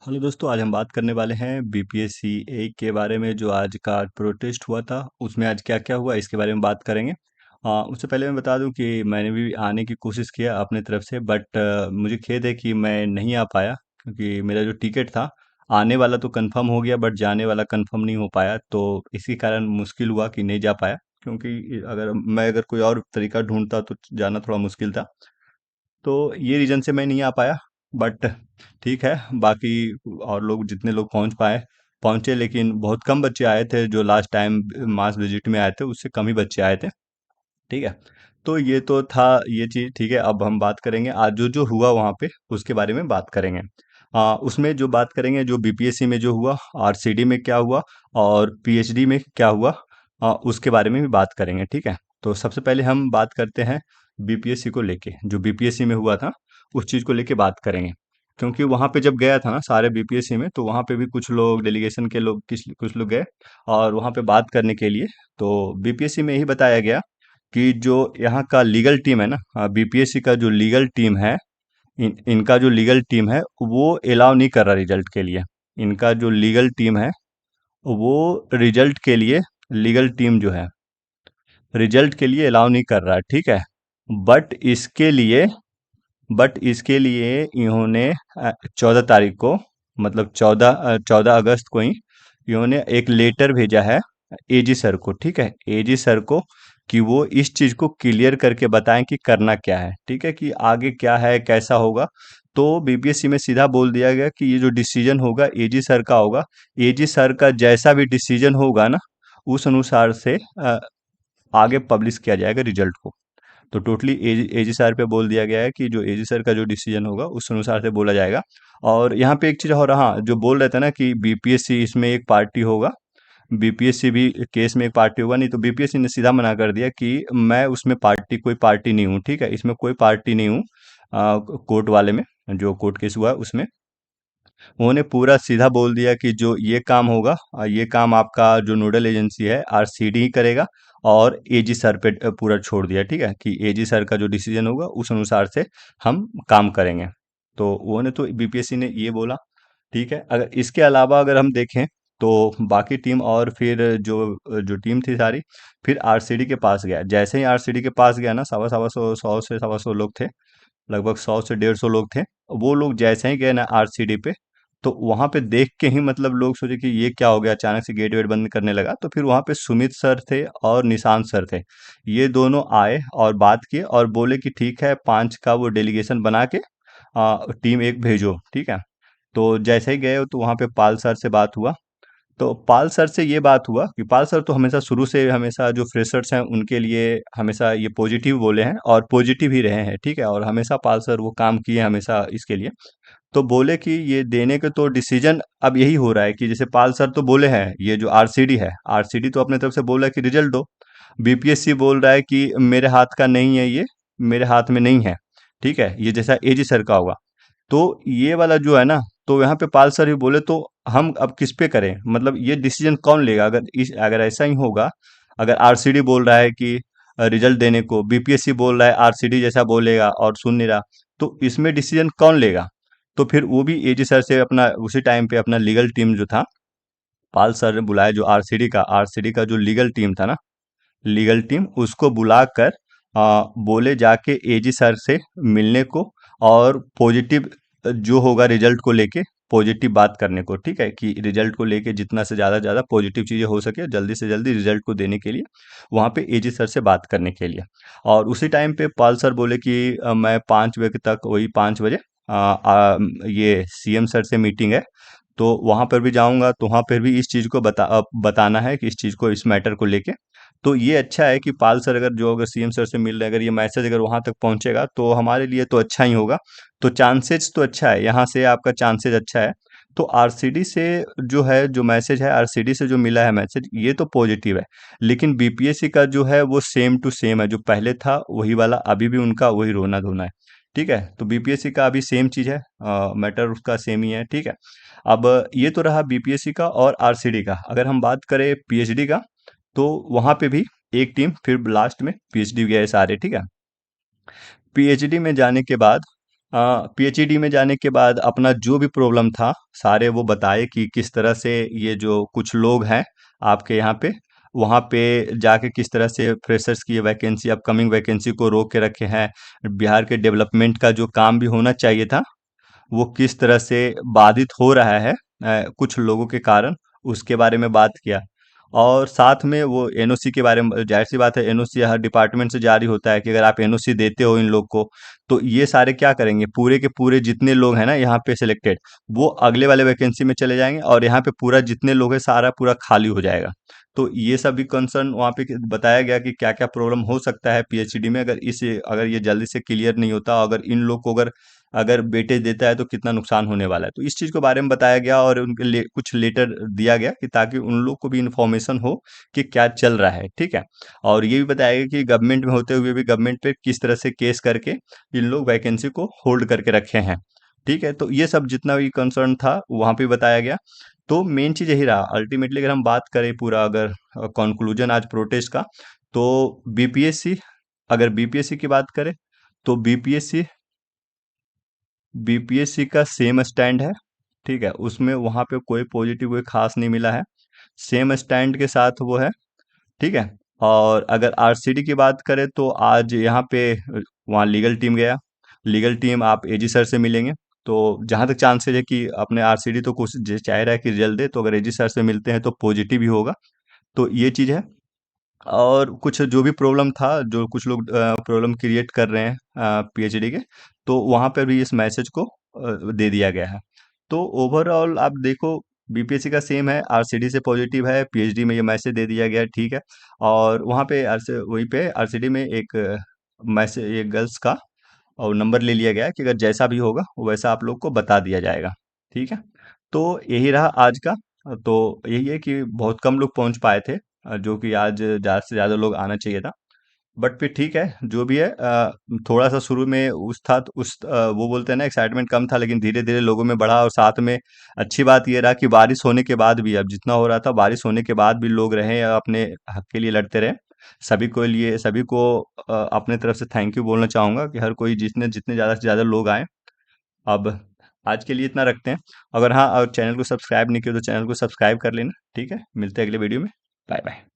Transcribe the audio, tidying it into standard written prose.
Hello दोस्तों, आज हम बात करने वाले हैं बीपीएससी ए के बारे में। जो आज का प्रोटेस्ट हुआ था उसमें आज क्या क्या हुआ इसके बारे में बात करेंगे। उससे पहले मैं बता दूं कि मैंने भी आने की कोशिश किया अपने तरफ से, बट मुझे खेद है कि मैं नहीं आ पाया, क्योंकि मेरा जो टिकट था आने वाला तो कंफर्म हो गया, बट जाने वाला कंफर्म नहीं हो पाया। तो इसी कारण मुश्किल हुआ कि नहीं जा पाया, क्योंकि अगर कोई और तरीका ढूंढता तो जाना थोड़ा मुश्किल था। तो ये रीज़न से मैं नहीं आ पाया। बट ठीक है, बाकी और लोग जितने लोग पहुंच पाए पहुंचे, लेकिन बहुत कम बच्चे आए थे। जो लास्ट टाइम मास विजिट में आए थे उससे कम ही बच्चे आए थे। ठीक है, तो ये तो था ये चीज़। ठीक है, अब हम बात करेंगे आज जो जो हुआ वहाँ पे उसके बारे में बात करेंगे। उसमें जो बात करेंगे जो बीपीएससी में जो हुआ, आरसीडी में क्या हुआ और पीएचडी में क्या हुआ, उसके बारे में भी बात करेंगे। ठीक है, तो सबसे पहले हम बात करते हैं बीपीएससी को लेके। जो बीपीएससी में हुआ था उस चीज़ को लेके बात करेंगे, क्योंकि वहाँ पे जब गया था ना सारे बीपीएससी में, तो वहाँ पे भी कुछ लोग डेलीगेशन के लोग कुछ लोग गए और वहाँ पे बात करने के लिए। तो बीपीएससी में यही बताया गया कि जो यहाँ का लीगल टीम है ना, बीपीएससी का जो लीगल टीम है, इनका जो लीगल टीम है वो अलाउ नहीं कर रहा रिजल्ट के लिए। इनका जो लीगल टीम है वो रिजल्ट के लिए, लीगल टीम जो है रिजल्ट के लिए अलाउ नहीं कर रहा है। ठीक है, बट इसके लिए बट इसके लिए इन्होंने 14 तारीख को, मतलब 14 अगस्त को ही इन्होंने एक लेटर भेजा है एजी सर को। ठीक है, एजी सर को कि वो इस चीज़ को क्लियर करके बताएं कि करना क्या है। ठीक है, कि आगे क्या है कैसा होगा। तो बीपीएससी में सीधा बोल दिया गया कि ये जो डिसीजन होगा एजी सर का होगा। एजी सर का जैसा भी डिसीजन होगा ना, उस अनुसार से आगे पब्लिश किया जाएगा रिजल्ट को। तो टोटली एजी सर पे बोल दिया गया है कि जो एजी सर का जो डिसीजन होगा उस अनुसार से बोला जाएगा। और यहाँ पे एक चीज़ और, हाँ, जो बोल रहे थे ना कि बीपीएससी इसमें एक पार्टी होगा, बीपीएससी भी केस में एक पार्टी होगा। नहीं, तो बीपीएससी ने सीधा मना कर दिया कि मैं उसमें कोई पार्टी नहीं हूँ। ठीक है, इसमें कोई पार्टी नहीं हूँ। कोर्ट वाले में जो कोर्ट केस हुआ है उसमें उन्होंने पूरा सीधा बोल दिया कि जो ये काम होगा, ये काम आपका जो नोडल एजेंसी है आरसीडी ही करेगा। और एजी सर पे पूरा छोड़ दिया। ठीक है, कि एजी सर का जो डिसीजन होगा उस अनुसार से हम काम करेंगे। तो उन्होंने तो बीपीएससी ने ये बोला। ठीक है, अगर इसके अलावा अगर हम देखें तो बाकी टीम और फिर जो जो टीम थी सारी, फिर आरसीडी के पास गया। जैसे ही आरसीडी के पास गया ना, सवा सवा सौ, 100 से 125 लोग थे, लगभग 100 से 150 लोग थे। वो लोग जैसे ही गए ना आरसीडी पे, तो वहां पे देख के ही मतलब लोग सोचे कि ये क्या हो गया, अचानक से गेट वेट बंद करने लगा। तो फिर वहां पे सुमित सर थे और निशांत सर थे। ये दोनों आए और बात किए और बोले कि ठीक है, 5 का वो डेलीगेशन बना के टीम एक भेजो। ठीक है, तो जैसे ही गए तो वहां पे पाल सर से बात हुआ। तो पाल सर से ये बात हुआ कि पाल सर तो हमेशा शुरू से हमेशा जो फ्रेशर्स हैं उनके लिए हमेशा ये पॉजिटिव बोले हैं और पॉजिटिव ही रहे हैं। ठीक है, और हमेशा पाल सर वो काम किए हैं हमेशा इसके लिए। तो बोले कि ये देने के तो डिसीजन अब यही हो रहा है कि जैसे पाल सर तो बोले हैं, ये जो आरसीडी है, आरसीडी तो अपने तरफ से बोला है कि रिजल्ट दो। बीपीएससी बोल रहा है कि मेरे हाथ का नहीं है ये, मेरे हाथ में नहीं है। ठीक है, ये जैसा एजी सर का होगा। तो ये वाला जो है ना, तो यहाँ पे पाल सर भी बोले तो हम अब किस पे करें, मतलब ये डिसीजन कौन लेगा अगर ऐसा ही होगा। अगर आरसीडी बोल रहा है कि रिजल्ट देने को, बीपीएससी बोल रहा है आरसीडी जैसा बोलेगा और सुन नहीं रहा, तो इसमें डिसीजन कौन लेगा। तो फिर वो भी एजी सर से अपना उसी टाइम पे अपना लीगल टीम जो था, पाल सर ने बुलाया, जो आरसीडी का जो लीगल टीम था ना, लीगल टीम उसको बुलाकर बोले जाके एजी सर से मिलने को और पॉजिटिव जो होगा रिजल्ट को लेके पॉजिटिव बात करने को। ठीक है, कि रिजल्ट को लेके जितना से ज़्यादा पॉजिटिव चीज़ें हो सके जल्दी से जल्दी रिजल्ट को देने के लिए वहाँ पे एजी सर से बात करने के लिए। और उसी टाइम पे पाल सर बोले कि मैं 5 बजे तक, वही 5 बजे ये सीएम सर से मीटिंग है, तो वहाँ पर भी जाऊँगा। तो वहाँ पर भी इस चीज़ को बताना है कि इस चीज़ को, इस मैटर को लेके। तो ये अच्छा है कि पाल सर अगर सीएम सर से मिल रहे हैं, अगर ये मैसेज अगर वहाँ तक पहुँचेगा तो हमारे लिए तो अच्छा ही होगा। तो चांसेस तो अच्छा है, यहाँ से आपका चांसेस अच्छा है। तो आरसीडी से जो है, जो मैसेज है आरसीडी से जो मिला है मैसेज, ये तो पॉजिटिव है। लेकिन बीपीएससी का जो है वो सेम टू सेम है, जो पहले था वही वाला अभी भी उनका वही रोना धोना है। ठीक है, तो बीपीएससी का अभी सेम चीज़ है, मैटर उसका सेम ही है। ठीक है, अब ये तो रहा बीपीएससी का और आरसीडी का। अगर हम बात करें पीएचडी का, तो वहाँ पे भी एक टीम फिर लास्ट में पीएचडी गए सारे। ठीक है, पीएचडी में जाने के बाद पीएचईडी में जाने के बाद अपना जो भी प्रॉब्लम था सारे वो बताए कि किस तरह से ये जो कुछ लोग हैं आपके यहाँ पे वहाँ पे जाके किस तरह से फ्रेशर्स की वैकेंसी अपकमिंग वैकेंसी को रोक के रखे हैं। बिहार के डेवलपमेंट का जो काम भी होना चाहिए था वो किस तरह से बाधित हो रहा है कुछ लोगों के कारण, उसके बारे में बात किया। और साथ में वो एनओसी के बारे में, जाहिर सी बात है एनओसी हर डिपार्टमेंट से जारी होता है कि अगर आप एनओसी देते हो इन लोग को तो ये सारे क्या करेंगे, पूरे के पूरे जितने लोग हैं ना यहाँ पे सिलेक्टेड वो अगले वाले वैकेंसी में चले जाएंगे और यहाँ पे पूरा जितने लोग हैं सारा पूरा खाली हो जाएगा। तो ये सब भी कंसर्न वहाँ पे बताया गया कि क्या क्या प्रॉब्लम हो सकता है पीएचडी में अगर ये जल्दी से क्लियर नहीं होता, अगर इन लोग को अगर अगर वेटेज देता है तो कितना नुकसान होने वाला है। तो इस चीज़ के बारे में बताया गया और उनके लिए कुछ लेटर दिया गया कि ताकि उन लोग को भी इन्फॉर्मेशन हो कि क्या चल रहा है, ठीक है। और ये भी बताया गया कि गवर्नमेंट में होते हुए भी गवर्नमेंट पे किस तरह से केस करके इन लोग वैकेंसी को होल्ड करके रखे हैं, ठीक है। तो ये सब जितना भी कंसर्न था वहाँ पे बताया गया। तो मेन चीज़ यही रहा अल्टीमेटली, अगर हम बात करें पूरा अगर कंक्लूजन आज प्रोटेस्ट का, तो बीपीएससी, अगर बीपीएससी की बात करें तो बीपीएससी बीपीएससी का सेम स्टैंड है, ठीक है। उसमें वहाँ पे कोई पॉजिटिव कोई खास नहीं मिला है, सेम स्टैंड के साथ वो है, ठीक है। और अगर आरसीडी की बात करें तो आज यहाँ पे वहाँ लीगल टीम गया, लीगल टीम आप एजी सर से मिलेंगे। तो जहाँ तक चांसेज है कि अपने आरसीडी तो कोशिश चाह रहा है कि रिजल्ट दे, तो अगर एजी सर से मिलते हैं तो पॉजिटिव ही होगा। तो ये चीज़ है। और कुछ जो भी प्रॉब्लम था, जो कुछ लोग प्रॉब्लम क्रिएट कर रहे हैं पीएचडी के, तो वहाँ पर भी इस मैसेज को दे दिया गया है। तो ओवरऑल आप देखो बीपीएससी का सेम है, आरसीडी से पॉजिटिव है, पीएचडी में ये मैसेज दे दिया गया है, ठीक है। और वहाँ पे वहीं पे आरसीडी में एक मैसेज, एक गर्ल्स का और नंबर ले लिया गया है कि अगर जैसा भी होगा वैसा आप लोग को बता दिया जाएगा, ठीक है। तो यही रहा आज का। तो यही है कि बहुत कम लोग पहुंच पाए थे, जो कि आज ज़्यादा से ज़्यादा लोग आना चाहिए था। बट फिर ठीक है, जो भी है थोड़ा सा शुरू में वो बोलते हैं ना एक्साइटमेंट कम था, लेकिन धीरे धीरे लोगों में बढ़ा। और साथ में अच्छी बात ये रहा कि बारिश होने के बाद भी, अब जितना हो रहा था बारिश होने के बाद भी लोग रहे या अपने हक के लिए लड़ते रहे। सभी को अपने तरफ से थैंक यू बोलना चाहूँगा कि हर कोई जितने जितने ज़्यादा से ज़्यादा लोग आए। अब आज के लिए इतना रखते हैं। अगर हाँ, और चैनल को सब्सक्राइब नहीं किया तो चैनल को सब्सक्राइब कर लेना, ठीक है। मिलते हैं अगले वीडियो में। Bye bye.